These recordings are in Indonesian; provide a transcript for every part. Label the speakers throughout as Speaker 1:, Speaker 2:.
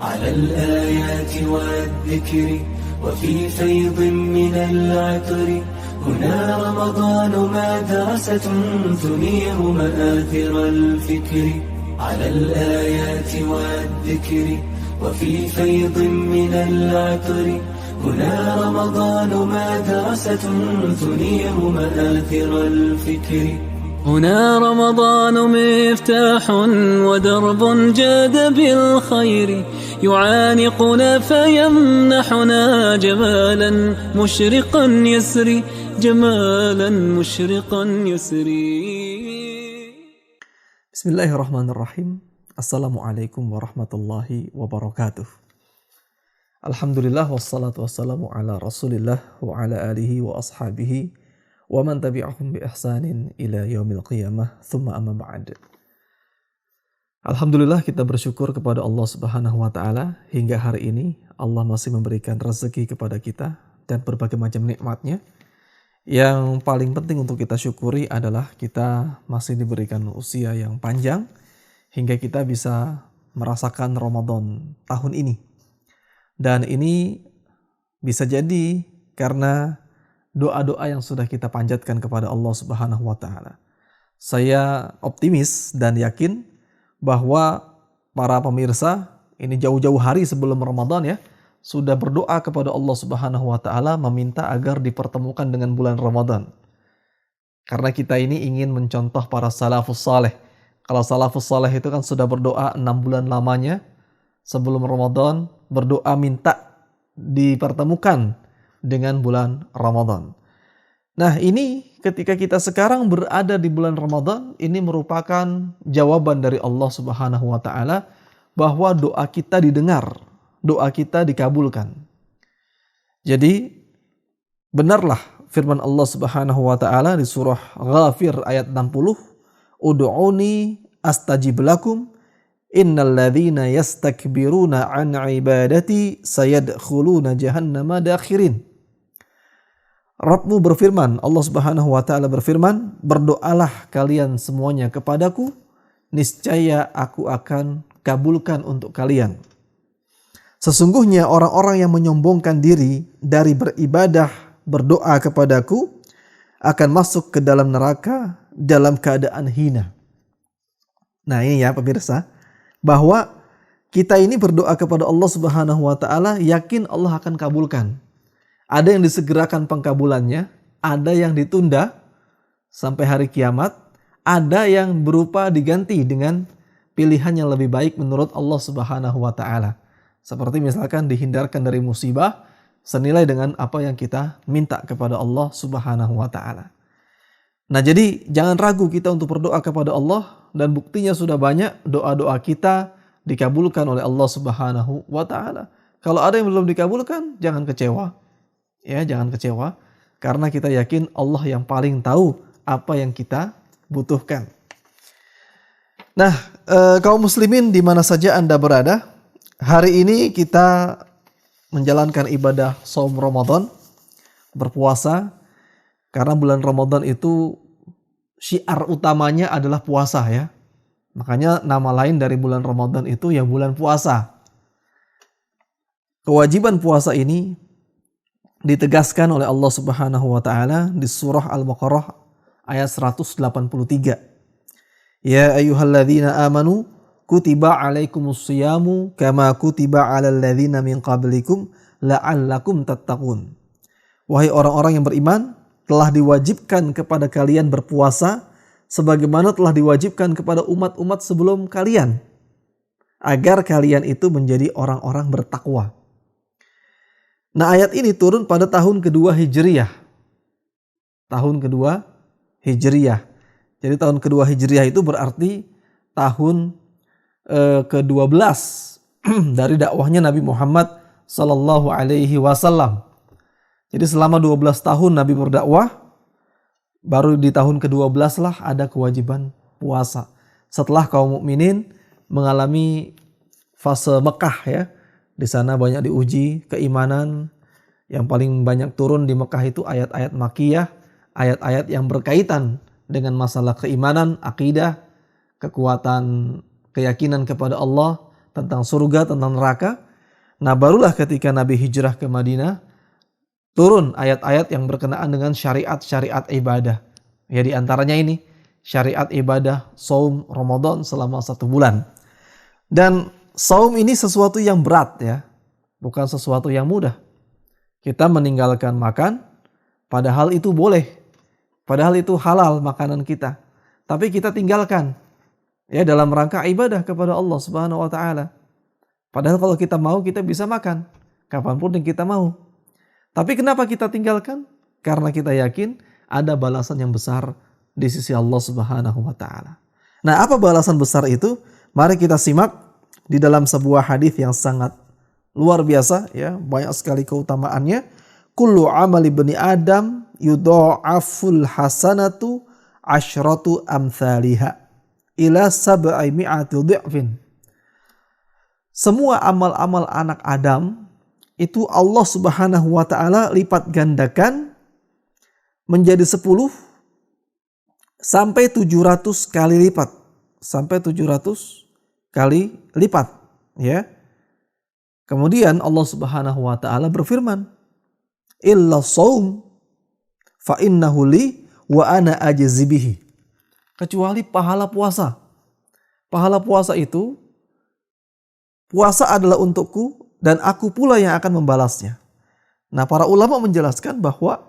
Speaker 1: على الآيات والذكر وفي فيض من العطر هنا رمضان مدرسة تنير مآثر الفكر على الآيات والذكر وفي فيض من العطر هنا رمضان مدرسة تنير مآثر الفكر هنا رمضان مفتاح ودرب جاد بالخير يعانقنا فيمنحنا جمالا مشرقا يسري جمالا مشرقا يسري.
Speaker 2: Bismillahirrahmanirrahim. Assalamualaikum warahmatullahi wabarakatuh. Alhamdulillah wassalatu wassalamu ala rasulillah wa ala alihi wa ashabihi wa man tabi'ahum bi ihsanin ila yaumil qiyamah thumma amma ba'd. Alhamdulillah, kita bersyukur kepada Allah Subhanahu wa taala hingga hari ini Allah masih memberikan rezeki kepada kita dan berbagai macam nikmatnya. Yang paling penting untuk kita syukuri adalah kita masih diberikan usia yang panjang hingga kita bisa merasakan Ramadan tahun ini. Dan ini bisa jadi karena doa-doa yang sudah kita panjatkan kepada Allah Subhanahu wa taala. Saya optimis dan yakin bahwa para pemirsa ini jauh-jauh hari sebelum Ramadan ya, sudah berdoa kepada Allah Subhanahu wa taala meminta agar dipertemukan dengan bulan Ramadan. Karena kita ini ingin mencontoh para salafus saleh. Kalau salafus saleh itu kan sudah berdoa 6 bulan lamanya sebelum Ramadan, berdoa minta dipertemukan dengan bulan Ramadan. Nah, ini ketika kita sekarang berada di bulan Ramadan, ini merupakan jawaban dari Allah Subhanahu wa taala bahwa doa kita didengar, doa kita dikabulkan. Jadi benarlah firman Allah Subhanahu wa taala di surah Ghafir ayat 60, "Ud'uni astajib lakum innal ladzina yastakbiruna an ibadati sayadkhuluna jahannama dakhirin." Rabbmu berfirman, Allah Subhanahu wa taala berfirman, "Berdoalah kalian semuanya kepadaku, niscaya aku akan kabulkan untuk kalian. Sesungguhnya orang-orang yang menyombongkan diri dari beribadah berdoa kepadaku akan masuk ke dalam neraka dalam keadaan hina." Nah, ini ya pemirsa, bahwa kita ini berdoa kepada Allah Subhanahu wa taala yakin Allah akan kabulkan. Ada yang disegerakan pengkabulannya, ada yang ditunda sampai hari kiamat, ada yang berupa diganti dengan pilihan yang lebih baik menurut Allah Subhanahu wa taala. Seperti misalkan dihindarkan dari musibah senilai dengan apa yang kita minta kepada Allah Subhanahu wa taala. Nah, jadi jangan ragu kita untuk berdoa kepada Allah, dan buktinya sudah banyak doa-doa kita dikabulkan oleh Allah Subhanahu wa taala. Kalau ada yang belum dikabulkan, jangan kecewa. Ya, jangan kecewa karena kita yakin Allah yang paling tahu apa yang kita butuhkan. Nah, kaum muslimin di mana saja Anda berada, hari ini kita menjalankan ibadah shaum Ramadan, berpuasa, karena bulan Ramadan itu syiar utamanya adalah puasa ya. Makanya nama lain dari bulan Ramadan itu ya bulan puasa. Kewajiban puasa ini ditegaskan oleh Allah Subhanahu wa taala di surah Al-Baqarah ayat 183. Ya ayyuhalladzina amanu kutiba alaikumus-syiyamu kama kutiba 'alal ladzina min qablikum la'allakum tattaqun. Wahai orang-orang yang beriman, telah diwajibkan kepada kalian berpuasa sebagaimana telah diwajibkan kepada umat-umat sebelum kalian, agar kalian itu menjadi orang-orang bertakwa. Nah, ayat ini turun pada tahun kedua Hijriyah. Tahun kedua Hijriyah. Jadi tahun kedua Hijriyah itu berarti tahun ke-12 dari dakwahnya Nabi Muhammad sallallahu alaihi wasallam. Jadi selama 12 tahun Nabi berdakwah, baru di tahun ke-12 lah ada kewajiban puasa. Setelah kaum mukminin mengalami fase Mekah ya. Di sana banyak diuji keimanan. Yang paling banyak turun di Mekah itu ayat-ayat Makkiyah, ayat-ayat yang berkaitan dengan masalah keimanan, akidah, kekuatan keyakinan kepada Allah, tentang surga, tentang neraka. Nah, barulah ketika Nabi hijrah ke Madinah, turun ayat-ayat yang berkenaan dengan syariat-syariat ibadah. Ya, di antaranya ini, syariat ibadah saum Ramadan selama 1 bulan. Dan saum ini sesuatu yang berat ya, bukan sesuatu yang mudah. Kita meninggalkan makan, padahal itu boleh. Padahal itu halal makanan kita. Tapi kita tinggalkan ya dalam rangka ibadah kepada Allah Subhanahu wa taala. Padahal kalau kita mau, kita bisa makan kapanpun yang kita mau. Tapi kenapa kita tinggalkan? Karena kita yakin ada balasan yang besar di sisi Allah Subhanahu wa taala. Nah, apa balasan besar itu? Mari kita simak di dalam sebuah hadis yang sangat luar biasa ya, banyak sekali keutamaannya. Kullu amali bani Adam yudha'aful hasanatu asyratu amthaliha ila sab'i mi'ati dhi'fin. Semua amal-amal anak Adam itu Allah Subhanahu wa taala lipat gandakan menjadi 10 sampai 700 kali lipat. Sampai 700 kali lipat, ya. Kemudian Allah Subhanahu wa taala berfirman, "Illa shaum fa innahu li wa ana ajzi bihi." Kecuali pahala puasa. Pahala puasa itu, puasa adalah untukku dan aku pula yang akan membalasnya. Nah, para ulama menjelaskan bahwa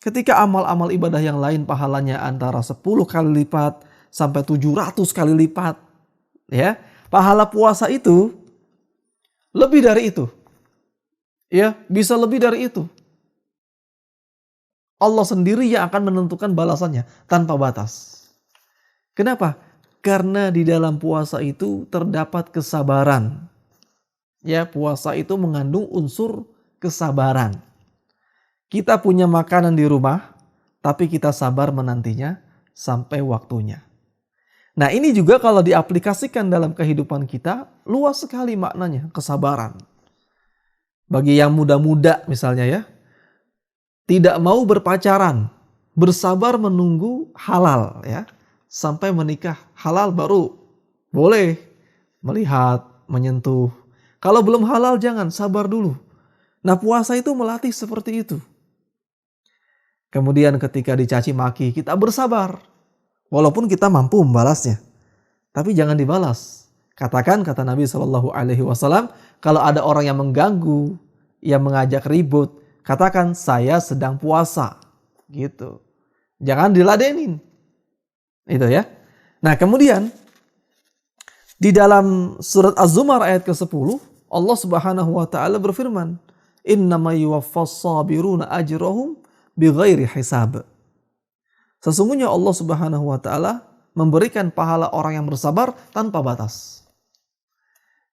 Speaker 2: ketika amal-amal ibadah yang lain pahalanya antara 10 kali lipat sampai 700 kali lipat, ya, pahala puasa itu lebih dari itu. Ya, bisa lebih dari itu. Allah sendiri yang akan menentukan balasannya tanpa batas. Kenapa? Karena di dalam puasa itu terdapat kesabaran. Ya, puasa itu mengandung unsur kesabaran. Kita punya makanan di rumah, tapi kita sabar menantinya sampai waktunya. Nah, ini juga kalau diaplikasikan dalam kehidupan kita, luas sekali maknanya, kesabaran. Bagi yang muda-muda misalnya ya, tidak mau berpacaran, bersabar menunggu halal ya, sampai menikah. Halal baru boleh melihat, menyentuh. Kalau belum halal jangan, sabar dulu. Nah, puasa itu melatih seperti itu. Kemudian ketika dicaci maki, kita bersabar. Walaupun kita mampu membalasnya. Tapi jangan dibalas. Katakan, kata Nabi SAW, kalau ada orang yang mengganggu, yang mengajak ribut, katakan saya sedang puasa. Gitu. Jangan diladenin. Itu ya. Nah, kemudian di dalam surat Az-Zumar ayat ke-10, Allah Subhanahu wa taala berfirman, "Innama yuwaffas sabiruna ajrahum bighairi hisab." Sesungguhnya Allah Subhanahu wa taala memberikan pahala orang yang bersabar tanpa batas.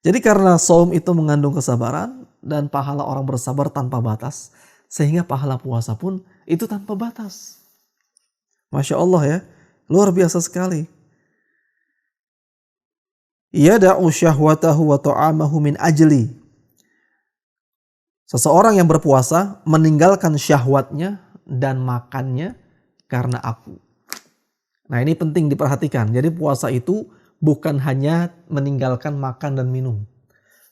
Speaker 2: Jadi karena saum itu mengandung kesabaran dan pahala orang bersabar tanpa batas, sehingga pahala puasa pun itu tanpa batas. Masya Allah ya, luar biasa sekali. Yada'u syahwatahu wa ta'amahu min ajli. Seseorang yang berpuasa meninggalkan syahwatnya dan makannya karena aku. Nah, ini penting diperhatikan. Jadi puasa itu bukan hanya meninggalkan makan dan minum,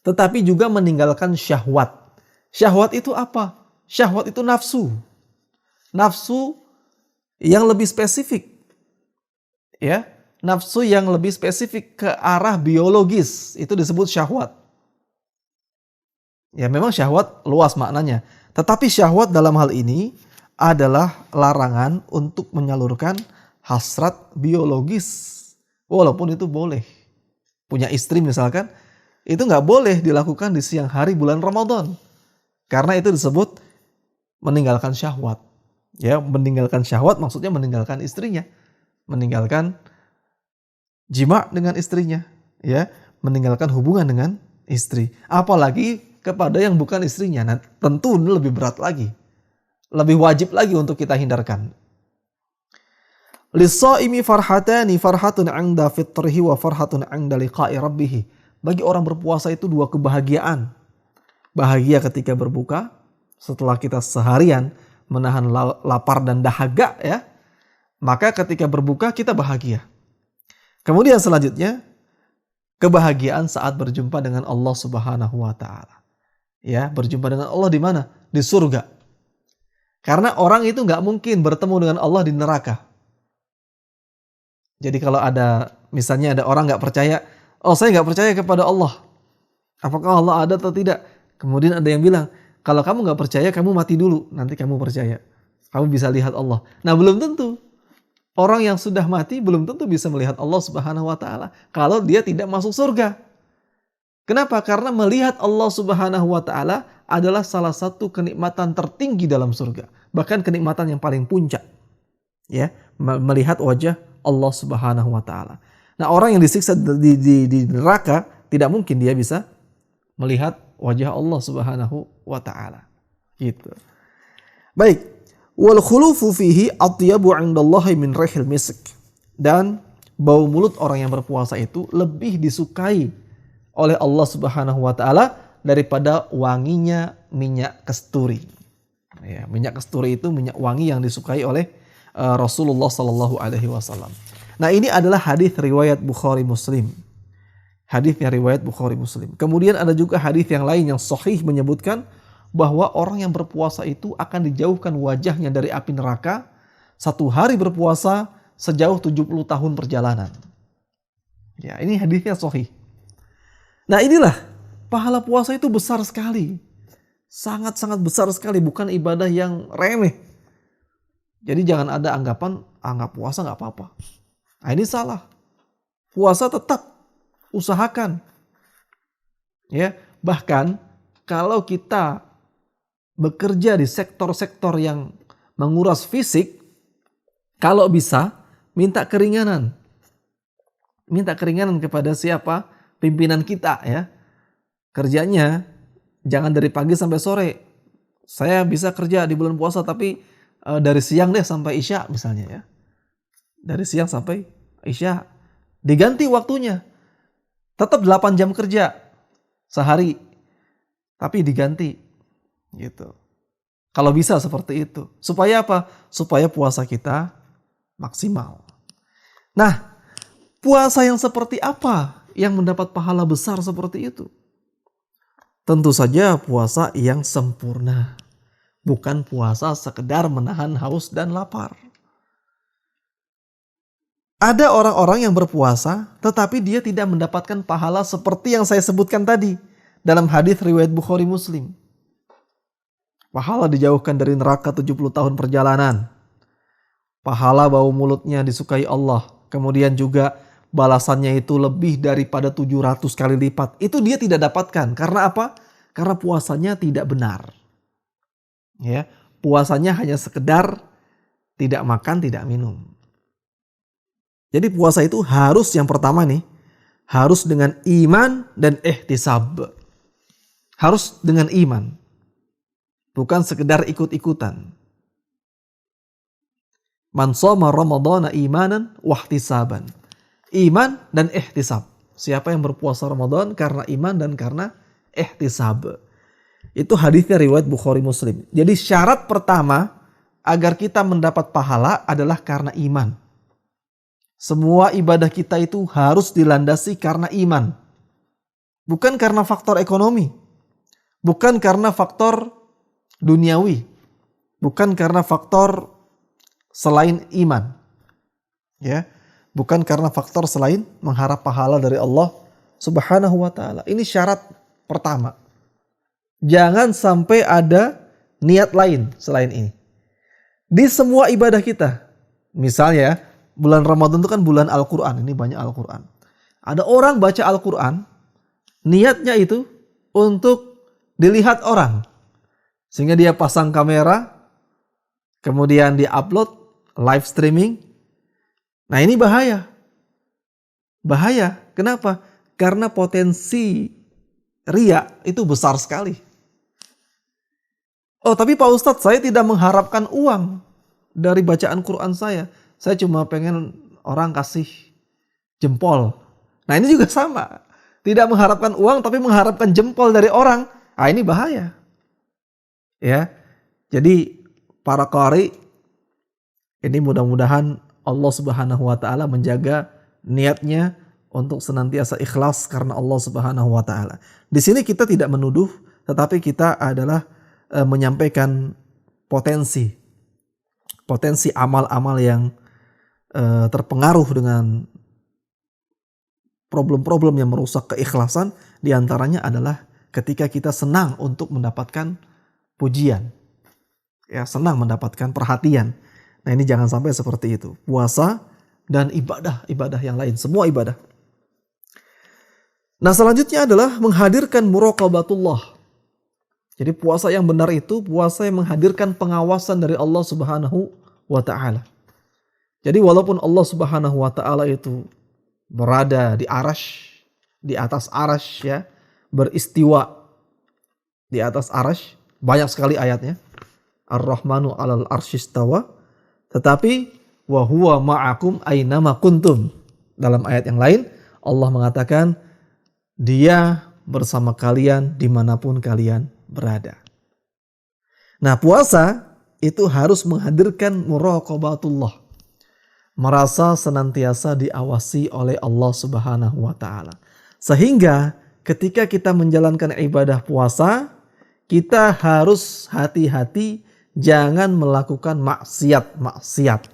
Speaker 2: tetapi juga meninggalkan syahwat. Syahwat itu apa? Syahwat itu nafsu. Nafsu yang lebih spesifik. Ya, nafsu yang lebih spesifik ke arah biologis, itu disebut syahwat. Ya, memang syahwat luas maknanya. Tetapi syahwat dalam hal ini adalah larangan untuk menyalurkan hasrat biologis. Walaupun itu boleh. Punya istri misalkan, itu nggak boleh dilakukan di siang hari bulan Ramadan. Karena itu disebut meninggalkan syahwat. Ya, meninggalkan syahwat maksudnya meninggalkan istrinya. Meninggalkan jima dengan istrinya. Ya, meninggalkan hubungan dengan istri. Apalagi kepada yang bukan istrinya. Nah, tentu lebih berat lagi. Lebih wajib lagi untuk kita hindarkan. Lis-shaimi farhatani, farhatun 'inda fitrihi wa farhatun 'inda liqa'i rabbih. Bagi orang berpuasa itu dua kebahagiaan. Bahagia ketika berbuka, setelah kita seharian menahan lapar dan dahaga ya. Maka ketika berbuka kita bahagia. Kemudian selanjutnya, kebahagiaan saat berjumpa dengan Allah Subhanahu wa taala. Ya, berjumpa dengan Allah di mana? Di surga. Karena orang itu nggak mungkin bertemu dengan Allah di neraka. Jadi kalau ada, misalnya ada orang nggak percaya, oh saya nggak percaya kepada Allah. Apakah Allah ada atau tidak? Kemudian ada yang bilang, kalau kamu nggak percaya, kamu mati dulu, nanti kamu percaya. Kamu bisa lihat Allah. Nah, belum tentu. Orang yang sudah mati belum tentu bisa melihat Allah Subhanahu wa taala kalau dia tidak masuk surga. Kenapa? Karena melihat Allah Subhanahu wa taala adalah salah satu kenikmatan tertinggi dalam surga. Bahkan kenikmatan yang paling puncak. Ya, melihat wajah Allah Subhanahu wa taala. Nah, orang yang disiksa di neraka tidak mungkin dia bisa melihat wajah Allah Subhanahu wa taala. Gitu. Baik. Wal khulufu fihi atyabu 'indallahi min rihil misk. Dan bau mulut orang yang berpuasa itu lebih disukai oleh Allah Subhanahu wa taala daripada wanginya minyak kasturi. Ya, minyak kasturi itu minyak wangi yang disukai oleh Rasulullah sallallahu alaihi wasallam. Nah, ini adalah hadis riwayat Bukhari Muslim. Hadisnya riwayat Bukhari Muslim. Kemudian ada juga hadis yang lain yang sahih menyebutkan bahwa orang yang berpuasa itu akan dijauhkan wajahnya dari api neraka 1 hari berpuasa sejauh 70 tahun perjalanan. Ya, ini hadisnya sahih. Nah, inilah pahala puasa itu besar sekali. Sangat-sangat besar sekali, bukan ibadah yang remeh. Jadi jangan ada anggapan, anggap puasa nggak apa-apa. Nah, ini salah. Puasa tetap usahakan. Ya, bahkan kalau kita bekerja di sektor-sektor yang menguras fisik, kalau bisa minta keringanan. Minta keringanan kepada siapa? Pimpinan kita ya. Kerjanya jangan dari pagi sampai sore. Saya bisa kerja di bulan puasa tapi dari siang deh sampai Isya misalnya ya. Dari siang sampai Isya. Diganti waktunya. Tetap 8 jam kerja sehari. Tapi diganti. Gitu. Kalau bisa seperti itu. Supaya apa? Supaya puasa kita maksimal. Nah, puasa yang seperti apa yang mendapat pahala besar seperti itu? Tentu saja puasa yang sempurna. Bukan puasa sekedar menahan haus dan lapar. Ada orang-orang yang berpuasa tetapi dia tidak mendapatkan pahala seperti yang saya sebutkan tadi dalam hadis riwayat Bukhari Muslim. Pahala dijauhkan dari neraka 70 tahun perjalanan. Pahala bau mulutnya disukai Allah. Kemudian juga balasannya itu lebih daripada 700 kali lipat. Itu dia tidak dapatkan. Karena apa? Karena puasanya tidak benar. Ya, puasanya hanya sekedar tidak makan, tidak minum. Jadi puasa itu harus yang pertama nih, harus dengan iman dan ihtisab. Harus dengan iman. Bukan sekedar ikut-ikutan. Man shoma ramadhana imanan wahtisaban. Iman dan ihtisab. Siapa yang berpuasa Ramadan karena iman dan karena ihtisab. Itu hadisnya riwayat Bukhari Muslim. Jadi syarat pertama agar kita mendapat pahala adalah karena iman. Semua ibadah kita itu harus dilandasi karena iman. Bukan karena faktor ekonomi. Bukan karena faktor duniawi, bukan karena faktor selain iman, ya, bukan karena faktor selain mengharap pahala dari Allah Subhanahu wa taala. Ini syarat pertama. Jangan sampai ada niat lain selain ini. Di semua ibadah kita, misalnya bulan Ramadan itu kan bulan Al-Quran, ini banyak Al-Quran. Ada orang baca Al-Quran, niatnya itu untuk dilihat orang. Sehingga dia pasang kamera, kemudian dia upload, live streaming. Nah, ini bahaya. Bahaya, kenapa? Karena potensi riya itu besar sekali. Oh, tapi Pak Ustadz, saya tidak mengharapkan uang dari bacaan Quran saya. Saya cuma pengen orang kasih jempol. Nah, ini juga sama. Tidak mengharapkan uang, tapi mengharapkan jempol dari orang. Ah, ini bahaya. Ya, jadi para qari ini mudah-mudahan Allah Subhanahu wa taala menjaga niatnya untuk senantiasa ikhlas karena Allah Subhanahu wa taala. Di sini kita tidak menuduh, tetapi kita adalah menyampaikan potensi amal-amal yang terpengaruh dengan problem-problem yang merusak keikhlasan. Di antaranya adalah ketika kita senang untuk mendapatkan pujian, ya, senang mendapatkan perhatian. Nah, ini jangan sampai seperti itu. Puasa dan ibadah yang lain, semua ibadah. Nah, selanjutnya adalah menghadirkan muraqabatullah. Jadi puasa yang benar itu puasa yang menghadirkan pengawasan dari Allah Subhanahu wa taala. Jadi walaupun Allah Subhanahu wa taala itu berada di arasy, di atas arasy, ya, beristiwa di atas arasy, banyak sekali ayatnya. Ar-Rahmanu 'alal arsyistawa, tetapi wa huwa ma'akum ainama kuntum. Dalam ayat yang lain Allah mengatakan Dia bersama kalian dimanapun kalian berada. Nah, puasa itu harus menghadirkan muraqabatullah, merasa senantiasa diawasi oleh Allah Subhanahu wa taala. Sehingga ketika kita menjalankan ibadah puasa, kita harus hati-hati jangan melakukan maksiat.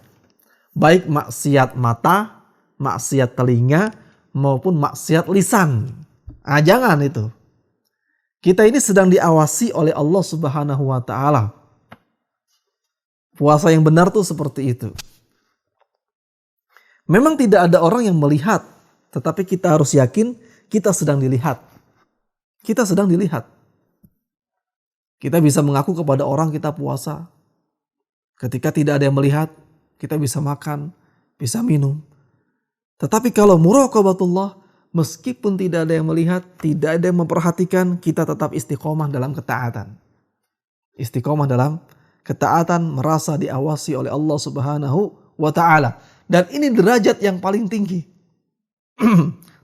Speaker 2: Baik maksiat mata, maksiat telinga, maupun maksiat lisan. Jangan itu. Kita ini sedang diawasi oleh Allah Subhanahu wa taala. Puasa yang benar tuh seperti itu. Memang tidak ada orang yang melihat, tetapi kita harus yakin kita sedang dilihat. Kita sedang dilihat. Kita bisa mengaku kepada orang kita puasa. Ketika tidak ada yang melihat, kita bisa makan, bisa minum. Tetapi kalau muraqabatullah, meskipun tidak ada yang melihat, tidak ada yang memperhatikan, kita tetap istiqomah dalam ketaatan. Istiqomah dalam ketaatan, merasa diawasi oleh Allah Subhanahu wa taala. Dan ini derajat yang paling tinggi.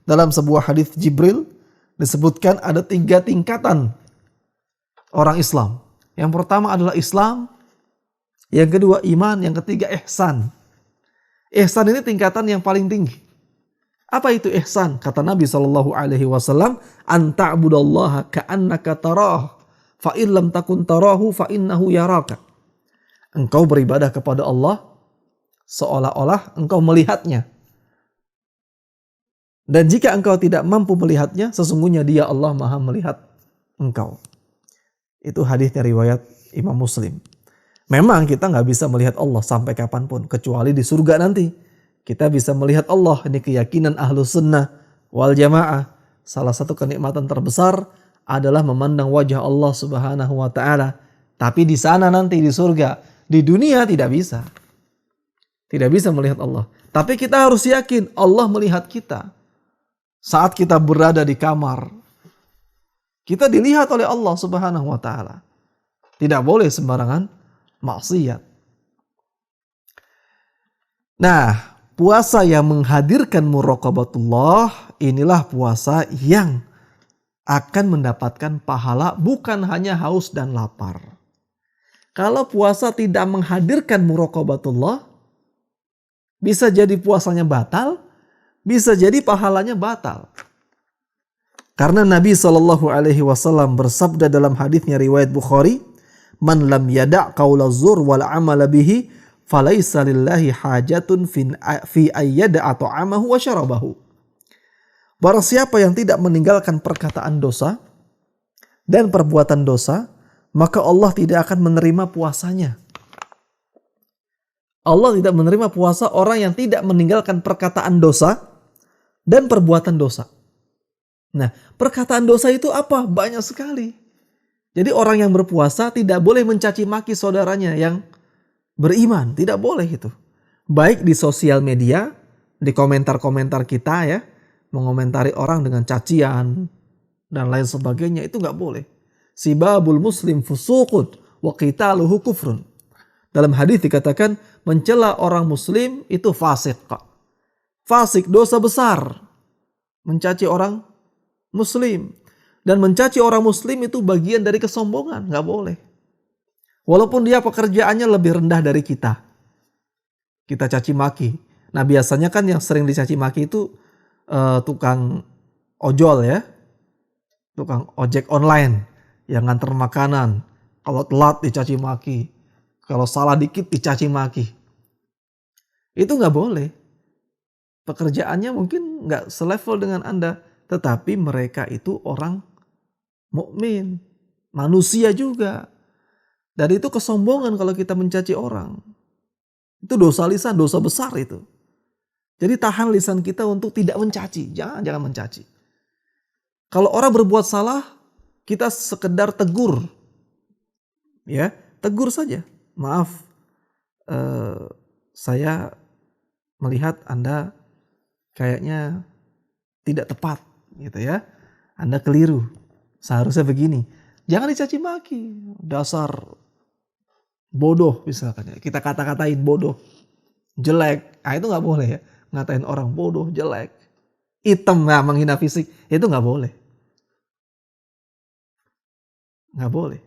Speaker 2: Dalam sebuah hadis Jibril disebutkan ada 3 tingkatan orang Islam. Yang pertama adalah Islam, yang kedua iman, yang ketiga ihsan. Ihsan ini tingkatan yang paling tinggi. Apa itu ihsan? Kata Nabi SAW, anta'budallaha ka'annaka tarah, fa in lam takun tarahu fa innahu yaraka. Engkau beribadah kepada Allah seolah-olah engkau melihatnya. Dan jika engkau tidak mampu melihatnya, sesungguhnya Dia Allah Maha melihat engkau. Itu hadisnya riwayat Imam Muslim. Memang kita nggak bisa melihat Allah sampai kapanpun, kecuali di surga nanti. Kita bisa melihat Allah, ini keyakinan Ahlus Sunnah wal Jamaah. Salah satu kenikmatan terbesar adalah memandang wajah Allah Subhanahu wa taala. Tapi di sana nanti di surga, di dunia tidak bisa. Tidak bisa melihat Allah. Tapi kita harus yakin Allah melihat kita. Saat kita berada di kamar, kita dilihat oleh Allah Subhanahu wa taala. Tidak boleh sembarangan maksiat. Nah, puasa yang menghadirkan muraqabatullah, inilah puasa yang akan mendapatkan pahala bukan hanya haus dan lapar. Kalau puasa tidak menghadirkan muraqabatullah, bisa jadi puasanya batal, bisa jadi pahalanya batal. Karena Nabi SAW bersabda dalam hadisnya riwayat Bukhari, "Man lam yada' qaula zur wal amala bihi, falaisa lillahi hajatun fi ayyada'a ta'amahu wa syarabahu." Barang siapa yang tidak meninggalkan perkataan dosa dan perbuatan dosa, maka Allah tidak akan menerima puasanya. Allah tidak menerima puasa orang yang tidak meninggalkan perkataan dosa dan perbuatan dosa. Nah, perkataan dosa itu apa? Banyak sekali. Jadi orang yang berpuasa tidak boleh mencaci maki saudaranya yang beriman, tidak boleh itu. Baik di sosial media, di komentar-komentar kita ya, mengomentari orang dengan cacian dan lain sebagainya, itu nggak boleh. Sibabul muslim fusuqun wa qitaluhu kufrun. Dalam hadis dikatakan mencela orang muslim itu fasik. Fasik, dosa besar. Mencaci orang muslim. Dan mencaci orang muslim itu bagian dari kesombongan, nggak boleh. Walaupun dia pekerjaannya lebih rendah dari kita. Kita caci maki. Nah biasanya kan yang sering dicaci maki itu tukang ojol ya, tukang ojek online yang nganter makanan. Kalau telat dicaci maki, kalau salah dikit dicaci maki. Itu nggak boleh. Pekerjaannya mungkin nggak selevel dengan Anda, tetapi mereka itu orang mukmin, manusia juga. Dan itu kesombongan kalau kita mencaci orang. Itu dosa lisan, dosa besar itu. Jadi tahan lisan kita untuk tidak mencaci, jangan mencaci. Kalau orang berbuat salah, kita sekedar tegur. Ya, tegur saja. Maaf, saya melihat Anda kayaknya tidak tepat gitu ya. Anda keliru. Seharusnya begini. Jangan dicaci maki. Dasar bodoh misalkan ya. Kita kata-katain bodoh, jelek. Itu nggak boleh ya. Ngatain orang bodoh, jelek, hitam, menghina fisik. Itu nggak boleh. Nggak boleh.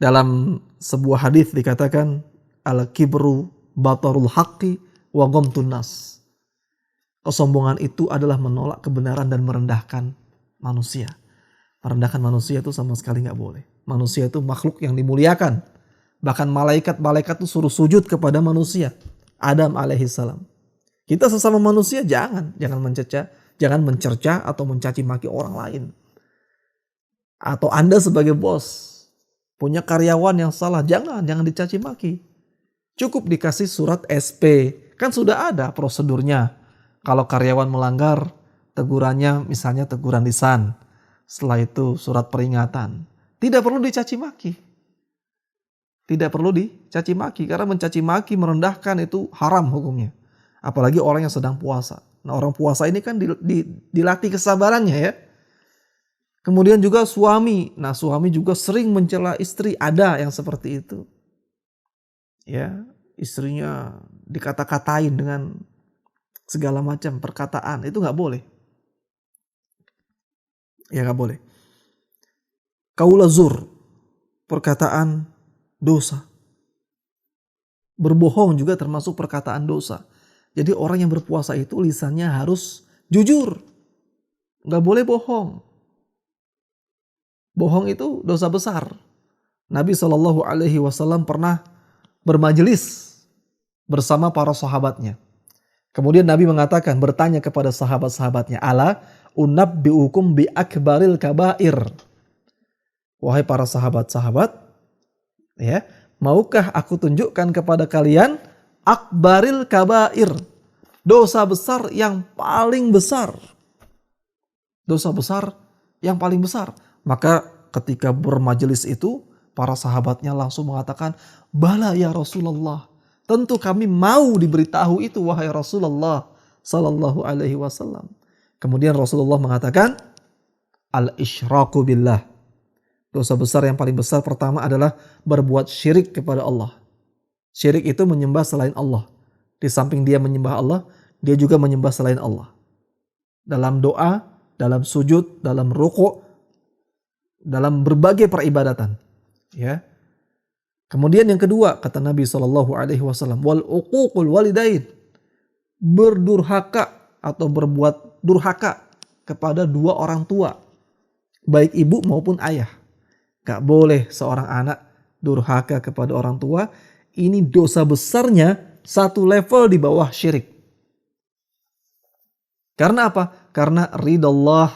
Speaker 2: Dalam sebuah hadis dikatakan al-kibru batarul haqqi wa ghamtun nas. Kesombongan itu adalah menolak kebenaran dan merendahkan manusia. Merendahkan manusia itu sama sekali nggak boleh. Manusia itu makhluk yang dimuliakan. Bahkan malaikat itu suruh sujud kepada manusia. Adam alaihissalam. Kita sesama manusia jangan mencerca atau mencaci maki orang lain. Atau Anda sebagai bos punya karyawan yang salah, jangan dicaci maki. Cukup dikasih surat SP, kan sudah ada prosedurnya. Kalau karyawan melanggar, tegurannya misalnya teguran lisan. Setelah itu surat peringatan. Tidak perlu dicaci maki. Tidak perlu dicaci maki, karena mencaci maki, merendahkan itu haram hukumnya. Apalagi orang yang sedang puasa. Nah, orang puasa ini kan dilatih kesabarannya ya. Kemudian juga suami. Nah, suami juga sering mencela istri. Ada yang seperti itu. Ya, istrinya dikata-katain dengan segala macam perkataan. Itu nggak boleh. Ya nggak boleh. Qaula zur, perkataan dosa. Berbohong juga termasuk perkataan dosa. Jadi orang yang berpuasa itu lisannya harus jujur. Nggak boleh bohong. Bohong itu dosa besar. Nabi SAW pernah bermajelis bersama para sahabatnya. Kemudian Nabi mengatakan, bertanya kepada sahabat-sahabatnya, ala unabbiukum bi akbaril kabair. Wahai para sahabat-sahabat, ya, maukah aku tunjukkan kepada kalian akbaril kabair, dosa besar yang paling besar. Dosa besar yang paling besar. Maka ketika bermajelis itu, para sahabatnya langsung mengatakan, bala ya Rasulullah, tentu kami mau diberitahu itu wahai Rasulullah sallallahu alaihi wasallam. Kemudian Rasulullah mengatakan, al-isyraku billah. Dosa besar yang paling besar pertama adalah berbuat syirik kepada Allah. Syirik itu menyembah selain Allah. Di samping dia menyembah Allah, dia juga menyembah selain Allah. Dalam doa, dalam sujud, dalam rukuk, dalam berbagai peribadatan. Ya. Kemudian yang kedua, kata Nabi SAW, wal uququl walidain. Berdurhaka atau berbuat durhaka kepada dua orang tua. Baik ibu maupun ayah. Gak boleh seorang anak durhaka kepada orang tua. Ini dosa besarnya satu level di bawah syirik. Karena apa? Karena ridallah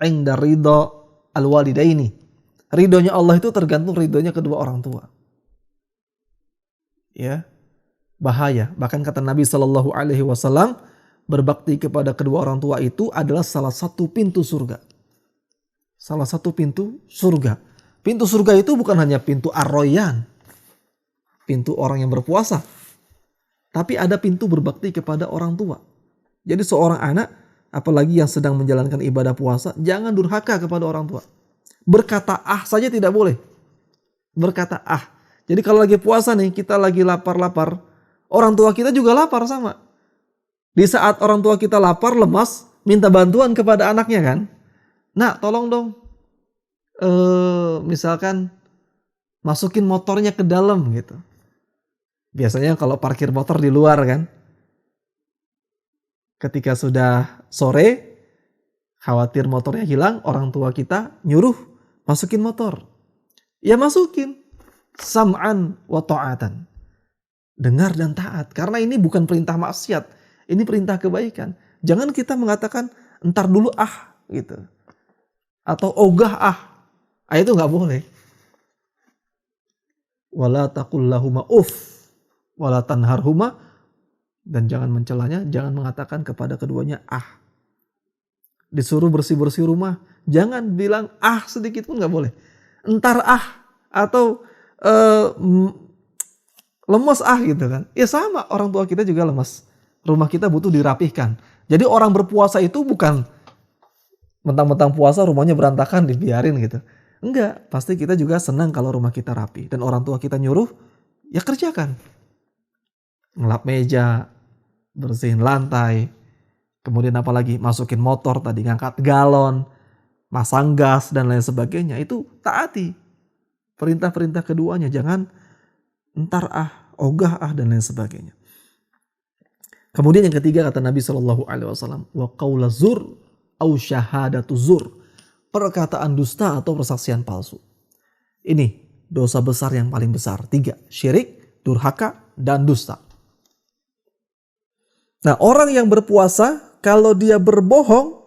Speaker 2: inda ridha al-walidaini. Ridhonya Allah itu tergantung ridhonya kedua orang tua. Ya, bahaya. Bahkan kata Nabi SAW, berbakti kepada kedua orang tua itu adalah salah satu pintu surga. Salah satu pintu surga. Pintu surga itu bukan hanya pintu ar-royan, pintu orang yang berpuasa, tapi ada pintu berbakti kepada orang tua. Jadi seorang anak, apalagi yang sedang menjalankan ibadah puasa, jangan durhaka kepada orang tua. Berkata ah saja tidak boleh. Berkata ah. Jadi kalau lagi puasa nih, kita lagi lapar-lapar, orang tua kita juga lapar sama. Di saat orang tua kita lapar, lemas, minta bantuan kepada anaknya kan. Nak, tolong dong. Misalkan masukin motornya ke dalam gitu. Biasanya kalau parkir motor di luar kan. Ketika sudah sore, khawatir motornya hilang, orang tua kita nyuruh masukin motor. Ya masukin. Sam'an wa ta'atan. Dengar dan taat. Karena ini bukan perintah maksiat. Ini perintah kebaikan. Jangan kita mengatakan entar dulu gitu. Atau ogah itu nggak boleh. Wala taqul lahuma wala tanharhuma, dan jangan mencelanya, jangan mengatakan kepada keduanya Disuruh bersih-bersih rumah, jangan bilang sedikit pun nggak boleh. Entar atau lemes gitu kan. Ya sama, orang tua kita juga lemes. Rumah kita butuh dirapihkan. Jadi orang berpuasa itu bukan mentang-mentang puasa rumahnya berantakan dibiarin gitu. Enggak, pasti kita juga senang kalau rumah kita rapi. Dan orang tua kita nyuruh, ya kerjakan. Ngelap meja, bersihin lantai, kemudian apalagi masukin motor tadi, ngangkat galon, masang gas dan lain sebagainya. Itu taati perintah-perintah keduanya, jangan entar ogah dan lain sebagainya. Kemudian yang ketiga kata Nabi SAW, wa qaula zur au syahadatu zur, perkataan dusta atau persaksian palsu. Ini dosa besar yang paling besar. 3, syirik, durhaka, dan dusta. Nah, orang yang berpuasa kalau dia berbohong,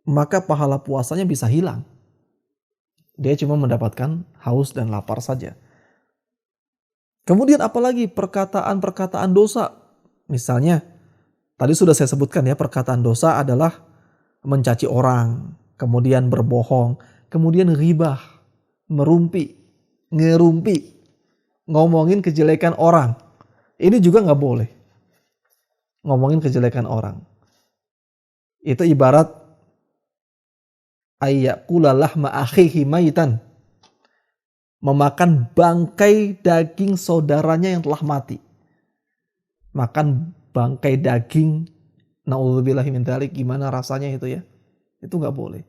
Speaker 2: maka pahala puasanya bisa hilang. Dia cuma mendapatkan haus dan lapar saja. Kemudian apalagi perkataan-perkataan dosa. Misalnya, tadi sudah saya sebutkan ya, perkataan dosa adalah mencaci orang, kemudian berbohong, kemudian ghibah, ngerumpi, ngomongin kejelekan orang. Ini juga nggak boleh. Ngomongin kejelekan orang. Itu ibarat ayyakula lahma akhihi maitan, memakan bangkai daging saudaranya yang telah mati. Makan bangkai daging, na'udzubillahi min dzalik, gimana rasanya itu ya? Itu nggak boleh.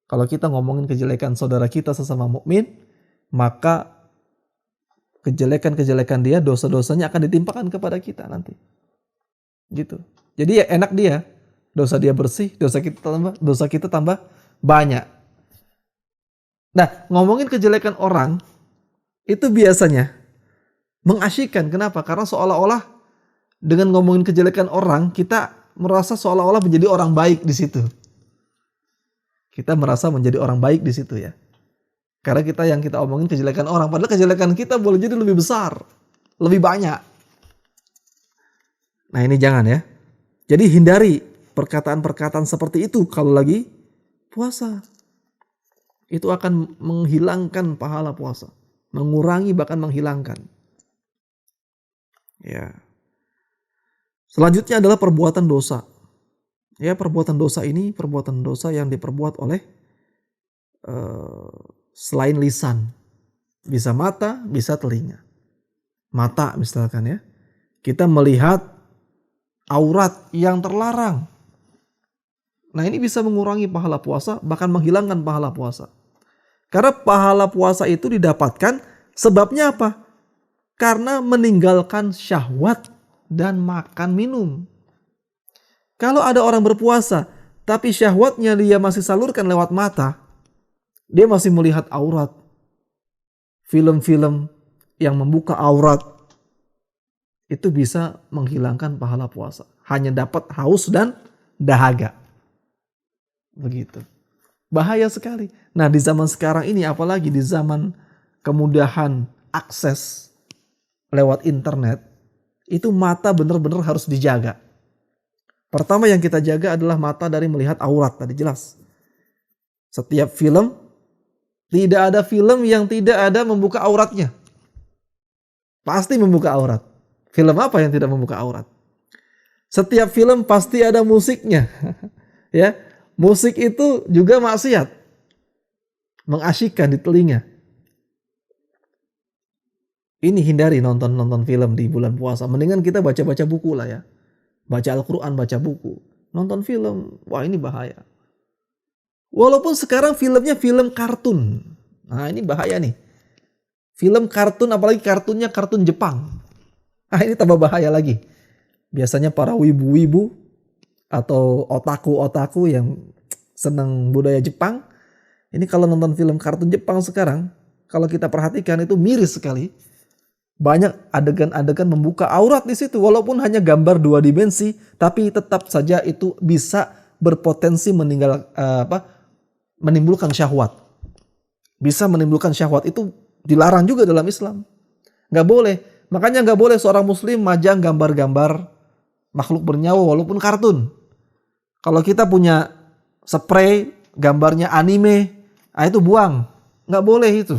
Speaker 2: Kalau kita ngomongin kejelekan saudara kita sesama mukmin, maka kejelekan-kejelekan dia, dosa-dosanya akan ditimpakan kepada kita nanti. Gitu. Jadi ya enak dia, dosa dia bersih, dosa kita tambah banyak. Nah, ngomongin kejelekan orang itu biasanya mengasyikkan. Kenapa? Karena seolah-olah dengan ngomongin kejelekan orang, kita merasa seolah-olah menjadi orang baik di situ. Kita merasa menjadi orang baik di situ ya. Karena yang kita omongin kejelekan orang, padahal kejelekan kita boleh jadi lebih besar, lebih banyak. Nah, ini jangan ya. Jadi hindari perkataan-perkataan seperti itu kalau lagi puasa. Itu akan menghilangkan pahala puasa, mengurangi bahkan menghilangkan. Ya. Selanjutnya adalah perbuatan dosa. Ya, perbuatan dosa ini perbuatan dosa yang diperbuat oleh selain lisan. Bisa mata, bisa telinga. Mata misalkan ya. Kita melihat aurat yang terlarang. Nah, ini bisa mengurangi pahala puasa, bahkan menghilangkan pahala puasa. Karena pahala puasa itu didapatkan sebabnya apa? Karena meninggalkan syahwat dan makan minum. Kalau ada orang berpuasa, tapi syahwatnya dia masih salurkan lewat mata, dia masih melihat aurat, film-film yang membuka aurat, itu bisa menghilangkan pahala puasa. Hanya dapat haus dan dahaga. Begitu. Bahaya sekali. Nah, di zaman sekarang ini, apalagi di zaman kemudahan akses lewat internet, itu mata benar-benar harus dijaga. Pertama yang kita jaga adalah mata dari melihat aurat, tadi jelas. Setiap film, tidak ada film yang tidak ada membuka auratnya. Pasti membuka aurat. Film apa yang tidak membuka aurat? Setiap film pasti ada musiknya. Ya, musik itu juga maksiat. Mengasyikkan di telinga. Ini hindari nonton film di bulan puasa. Mendingan kita baca-baca buku lah ya. Baca Al-Quran, baca buku. Nonton film, wah ini bahaya. Walaupun sekarang filmnya film kartun. Nah, ini bahaya nih. Film kartun, apalagi kartunnya kartun Jepang. Nah, ini tambah bahaya lagi. Biasanya para wibu-wibu atau otaku yang senang budaya Jepang, ini kalau nonton film kartun Jepang sekarang, kalau kita perhatikan itu miris sekali. Banyak adegan-adegan membuka aurat di situ, walaupun hanya gambar 2 dimensi, tapi tetap saja itu bisa berpotensi menimbulkan syahwat. Bisa menimbulkan syahwat, itu dilarang juga dalam Islam. Nggak boleh. Makanya nggak boleh seorang muslim majang gambar-gambar makhluk bernyawa walaupun kartun. Kalau kita punya spray gambarnya anime, itu buang. Nggak boleh itu.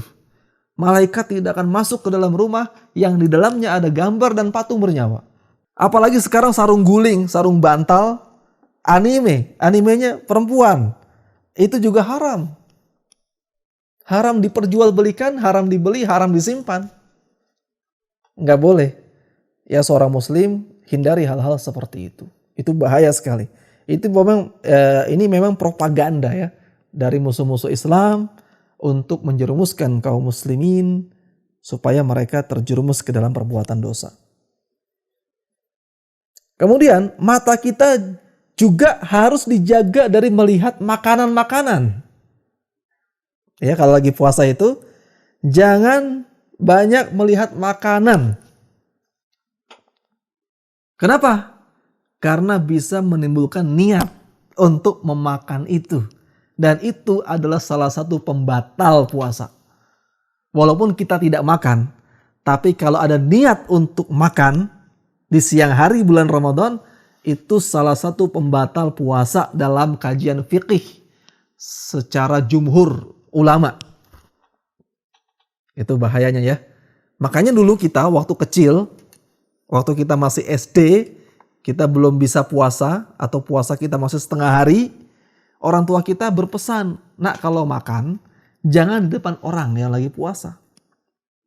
Speaker 2: Malaikat tidak akan masuk ke dalam rumah yang di dalamnya ada gambar dan patung bernyawa. Apalagi sekarang sarung guling, sarung bantal, animenya perempuan. Itu juga haram. Haram diperjualbelikan, haram dibeli, haram disimpan. Nggak boleh. Ya seorang muslim hindari hal-hal seperti itu. Itu bahaya sekali. Ini memang propaganda ya dari musuh-musuh Islam untuk menjerumuskan kaum muslimin supaya mereka terjerumus ke dalam perbuatan dosa. Kemudian mata kita juga harus dijaga dari melihat makanan-makanan. Ya, kalau lagi puasa itu jangan banyak melihat makanan. Kenapa? Karena bisa menimbulkan niat untuk memakan itu. Dan itu adalah salah satu pembatal puasa. Walaupun kita tidak makan, tapi kalau ada niat untuk makan di siang hari bulan Ramadan, itu salah satu pembatal puasa dalam kajian fikih secara jumhur ulama. Itu bahayanya ya. Makanya dulu kita waktu kecil, waktu kita masih SD, kita belum bisa puasa atau puasa kita masih setengah hari, orang tua kita berpesan, nak kalau makan jangan di depan orang yang lagi puasa.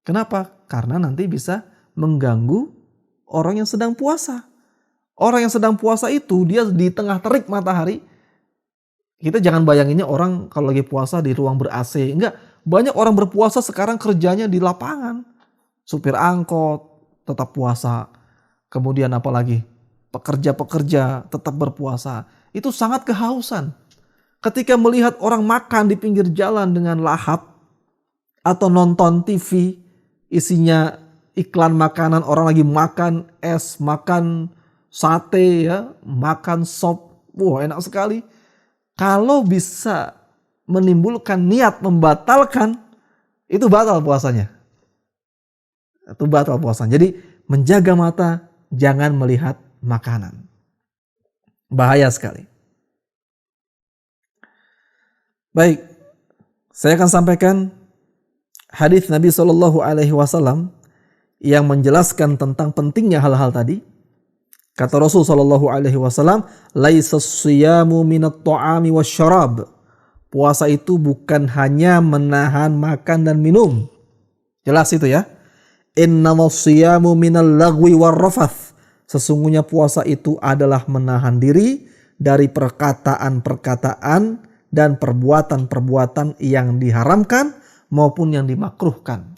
Speaker 2: Kenapa? Karena nanti bisa mengganggu orang yang sedang puasa. Orang yang sedang puasa itu dia di tengah terik matahari. Kita jangan bayanginnya orang kalau lagi puasa di ruang ber-AC. Enggak, banyak orang berpuasa sekarang kerjanya di lapangan. Supir angkot tetap puasa. Kemudian apalagi? Pekerja-pekerja tetap berpuasa. Itu sangat kehausan. Ketika melihat orang makan di pinggir jalan dengan lahap atau nonton TV isinya iklan makanan, orang lagi makan es, makan sate ya, makan sop. Wah, enak sekali. Kalau bisa menimbulkan niat membatalkan, itu batal puasanya. Itu batal puasanya. Jadi menjaga mata, jangan melihat makanan. Bahaya sekali. Baik, saya akan sampaikan hadis Nabi SAW yang menjelaskan tentang pentingnya hal-hal tadi. Kata Rasul SAW, "Laisa siyamu minat ta'ami wasyarab." Puasa itu bukan hanya menahan makan dan minum. Jelas itu ya. "Innamas siyamu minal lagwi warrafath." Sesungguhnya puasa itu adalah menahan diri dari perkataan-perkataan dan perbuatan-perbuatan yang diharamkan maupun yang dimakruhkan.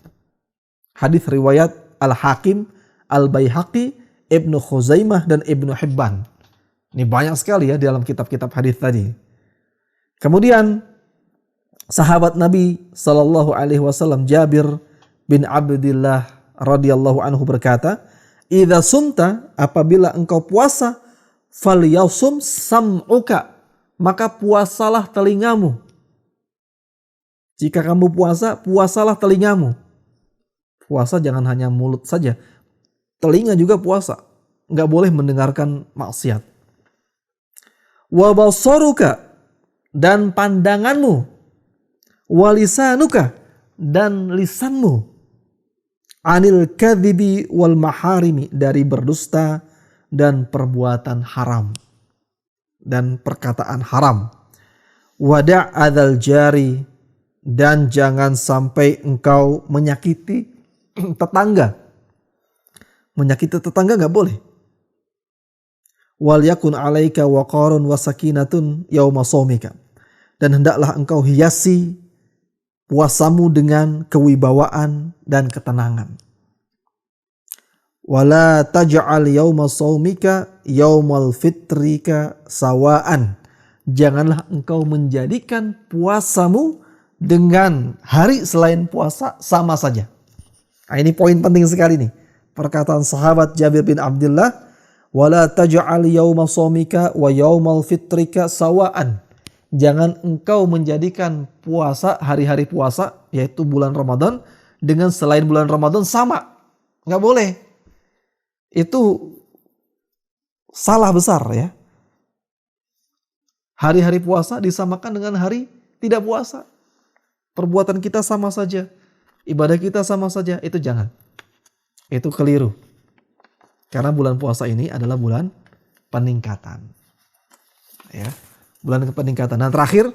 Speaker 2: Hadis riwayat Al-Hakim, Al-Baihaqi, Ibnu Khuzaimah dan Ibnu Hibban. Ini banyak sekali ya dalam kitab-kitab hadis tadi. Kemudian sahabat Nabi SAW Jabir bin Abdullah radhiyallahu anhu berkata, "Idza sumta, apabila engkau puasa, falyasum sam'uka, maka puasalah telingamu." Jika kamu puasa, puasalah telingamu. Puasa jangan hanya mulut saja. Telinga juga puasa. Nggak boleh mendengarkan maksiat. Wa basaruka, dan pandanganmu. Wa lisanuka, dan lisanmu. Anil kadhibi wal maharimi, dari berdusta dan perbuatan haram. Dan perkataan haram. Wada' adzal jari, dan jangan sampai engkau menyakiti tetangga. Menyakiti tetangga gak boleh. Wal yakun alaika waqarun wa sakinatun yauma shaumika, dan hendaklah engkau hiasi puasamu dengan kewibawaan dan ketenangan. Wala taj'al yauma shaumika yaumal fitrika sawaan. Janganlah engkau menjadikan puasamu dengan hari selain puasa sama saja. Nah, ini poin penting sekali nih. Perkataan sahabat Jabir bin Abdullah, wala taj'al yauma shaumika wa yaumal fitrika sawaan. Jangan engkau menjadikan puasa, hari-hari puasa, yaitu bulan Ramadan, dengan selain bulan Ramadan sama. Nggak boleh. Itu salah besar ya. Hari-hari puasa disamakan dengan hari tidak puasa. Perbuatan kita sama saja. Ibadah kita sama saja. Itu jangan. Itu keliru. Karena bulan puasa ini adalah bulan peningkatan. Ya. Bulan peningkatan. Nah terakhir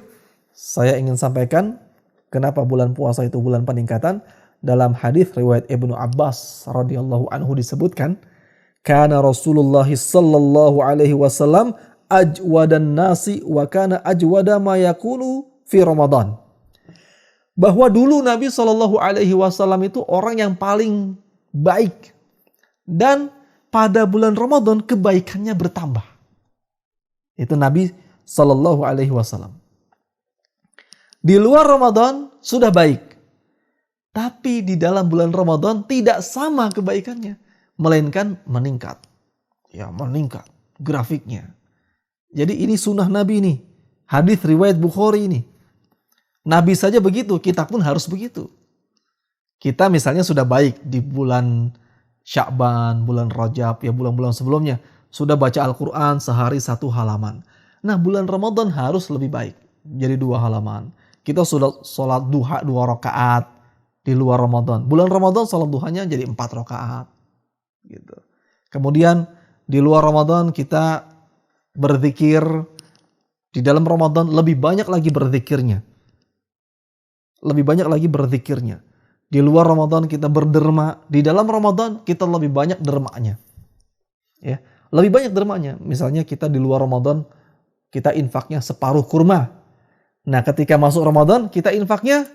Speaker 2: saya ingin sampaikan kenapa bulan puasa itu bulan peningkatan. Dalam hadis riwayat Ibnu Abbas radhiyallahu anhu disebutkan, kana Rasulullah sallallahu alaihi wasallam ajwadan nasi wa kana ajwada ma yakunu fi Ramadan. Bahwa dulu Nabi sallallahu alaihi wasallam itu orang yang paling baik dan pada bulan Ramadan kebaikannya bertambah. Itu Nabi sallallahu alaihi wasallam. Di luar Ramadan sudah baik. Tapi di dalam bulan Ramadan tidak sama kebaikannya. Melainkan meningkat. Ya meningkat grafiknya. Jadi ini sunnah Nabi ini. Hadis riwayat Bukhari ini. Nabi saja begitu, kita pun harus begitu. Kita misalnya sudah baik di bulan Sya'ban, bulan Rajab, ya bulan-bulan sebelumnya. Sudah baca Al-Quran sehari 1 halaman. Nah bulan Ramadan harus lebih baik. Jadi 2 halaman. Kita sudah sholat duha 2 rakaat. Di luar Ramadan. Bulan Ramadan salat duhanya jadi 4 rakaat. Gitu. Kemudian di luar Ramadan kita berzikir. Di dalam Ramadan lebih banyak lagi berzikirnya. Lebih banyak lagi berzikirnya. Di luar Ramadan kita berderma. Di dalam Ramadan kita lebih banyak dermanya. Ya, lebih banyak dermanya. Misalnya kita di luar Ramadan kita infaknya separuh kurma. Nah ketika masuk Ramadan kita infaknya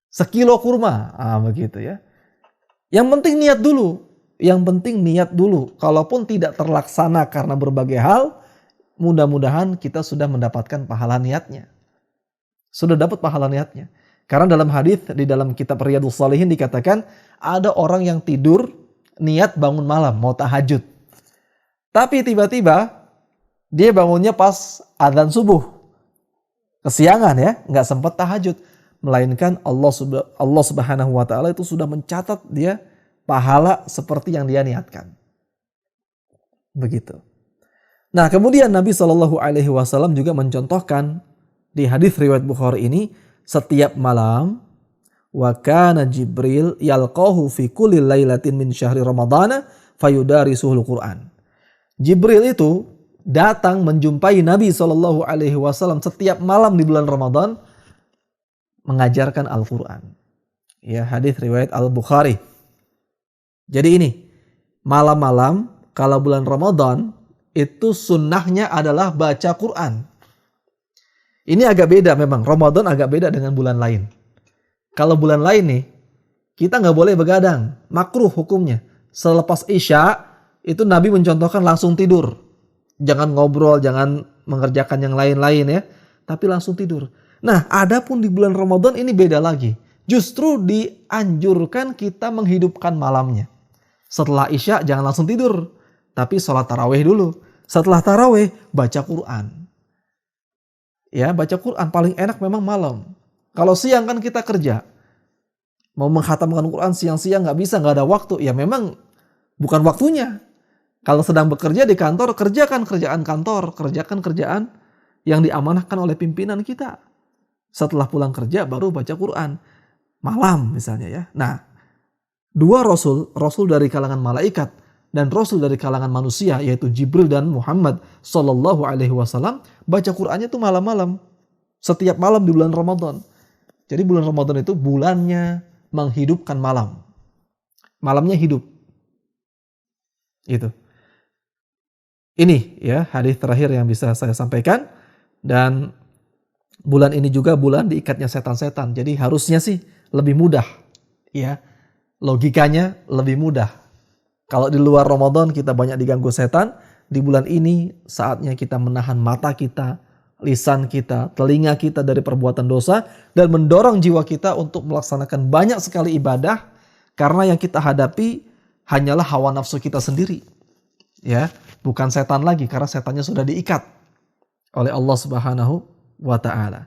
Speaker 2: sekilo kurma, begitu ya. Yang penting niat dulu. Yang penting niat dulu. Kalaupun tidak terlaksana karena berbagai hal, mudah-mudahan kita sudah mendapatkan pahala niatnya. Sudah dapat pahala niatnya. Karena dalam hadis di dalam kitab Riyadhus Shalihin dikatakan ada orang yang tidur niat bangun malam mau tahajud. Tapi tiba-tiba dia bangunnya pas adzan subuh. Kesiangan ya, nggak sempat tahajud. Melainkan Allah Subhanahu wa taala itu sudah mencatat dia pahala seperti yang dia niatkan. Begitu. Nah, kemudian Nabi Shallallahu alaihi wasallam juga mencontohkan di hadis riwayat Bukhari ini setiap malam wa kana Jibril yalqahu fi kulli lailatin min syahri Ramadhana fayudarisuhul Quran. Jibril itu datang menjumpai Nabi Shallallahu alaihi wasallam setiap malam di bulan Ramadan mengajarkan Al-Quran. Ya, hadis riwayat Al-Bukhari. Jadi ini, malam-malam kalau bulan Ramadan itu sunnahnya adalah baca Quran. Ini agak beda memang, Ramadan agak beda dengan bulan lain. Kalau bulan lain nih, kita nggak boleh begadang, makruh hukumnya. Selepas Isya, itu Nabi mencontohkan langsung tidur. Jangan ngobrol, jangan mengerjakan yang lain-lain ya, tapi langsung tidur. Nah, adapun di bulan Ramadan ini beda lagi. Justru dianjurkan kita menghidupkan malamnya. Setelah Isya jangan langsung tidur, tapi sholat tarawih dulu. Setelah tarawih baca Quran. Ya, baca Quran paling enak memang malam. Kalau siang kan kita kerja. Mau menghatamkan Quran siang-siang nggak bisa, nggak ada waktu. Ya memang bukan waktunya. Kalau sedang bekerja di kantor, kerjakan kerjaan kantor, kerjakan kerjaan yang diamanahkan oleh pimpinan kita. Setelah pulang kerja baru baca Quran. Malam misalnya ya. Nah, 2 rasul dari kalangan malaikat dan rasul dari kalangan manusia yaitu Jibril dan Muhammad sallallahu alaihi wasallam baca Qur'annya itu malam-malam. Setiap malam di bulan Ramadan. Jadi bulan Ramadan itu bulannya menghidupkan malam. Malamnya hidup. Itu. Ini ya hadis terakhir yang bisa saya sampaikan. Dan bulan ini juga bulan diikatnya setan-setan. Jadi harusnya sih lebih mudah. Ya, logikanya lebih mudah. Kalau di luar Ramadan kita banyak diganggu setan. di bulan ini saatnya kita menahan mata kita, lisan kita, telinga kita dari perbuatan dosa dan mendorong jiwa kita untuk melaksanakan banyak sekali ibadah karena yang kita hadapi hanyalah hawa nafsu kita sendiri. Ya, bukan setan lagi karena setannya sudah diikat oleh Allah Subhanahu wa taala.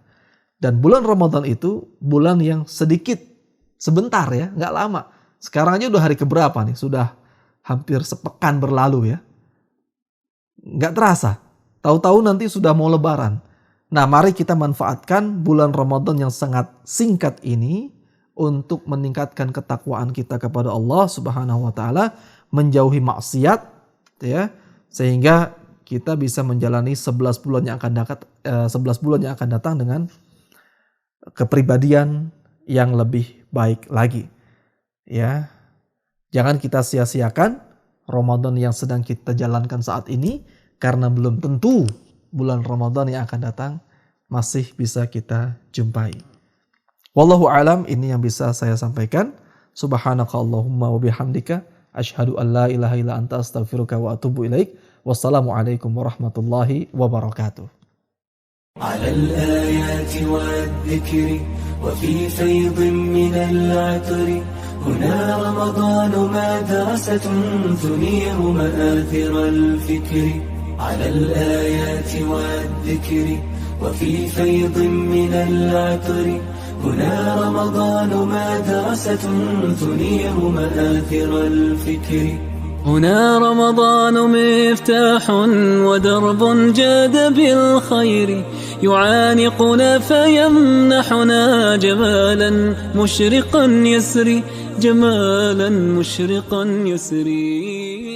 Speaker 2: Dan bulan Ramadan itu bulan yang sedikit, sebentar ya, nggak lama. Sekarang aja udah hari keberapa nih? Sudah hampir sepekan berlalu ya. Nggak terasa. Tahu-tahu nanti sudah mau lebaran. Nah, mari kita manfaatkan bulan Ramadan yang sangat singkat ini untuk meningkatkan ketakwaan kita kepada Allah Subhanahu wa taala, menjauhi maksiat ya, sehingga kita bisa menjalani 11 bulan yang akan datang dengan kepribadian yang lebih baik lagi. Ya. Jangan kita sia-siakan Ramadan yang sedang kita jalankan saat ini karena belum tentu bulan Ramadan yang akan datang masih bisa kita jumpai. Wallahu alam, ini yang bisa saya sampaikan. Subhanakallahumma wa bihamdika asyhadu an la ilaha illa anta astaghfiruka wa atubu ilaik. Wassalamualaikum warahmatullahi wabarakatuh.
Speaker 1: على الآيات والذكر وفي فيض من العطر هنا رمضان مدرسة تنير مآثر الفكر على الآيات والذكر وفي فيض من العطر هنا رمضان مدرسة تنير مآثر الفكر هنا رمضان مفتاح ودرب جاد بالخير يعانقنا فيمنحنا جمالا مشرقا يسري جمالا مشرقا يسري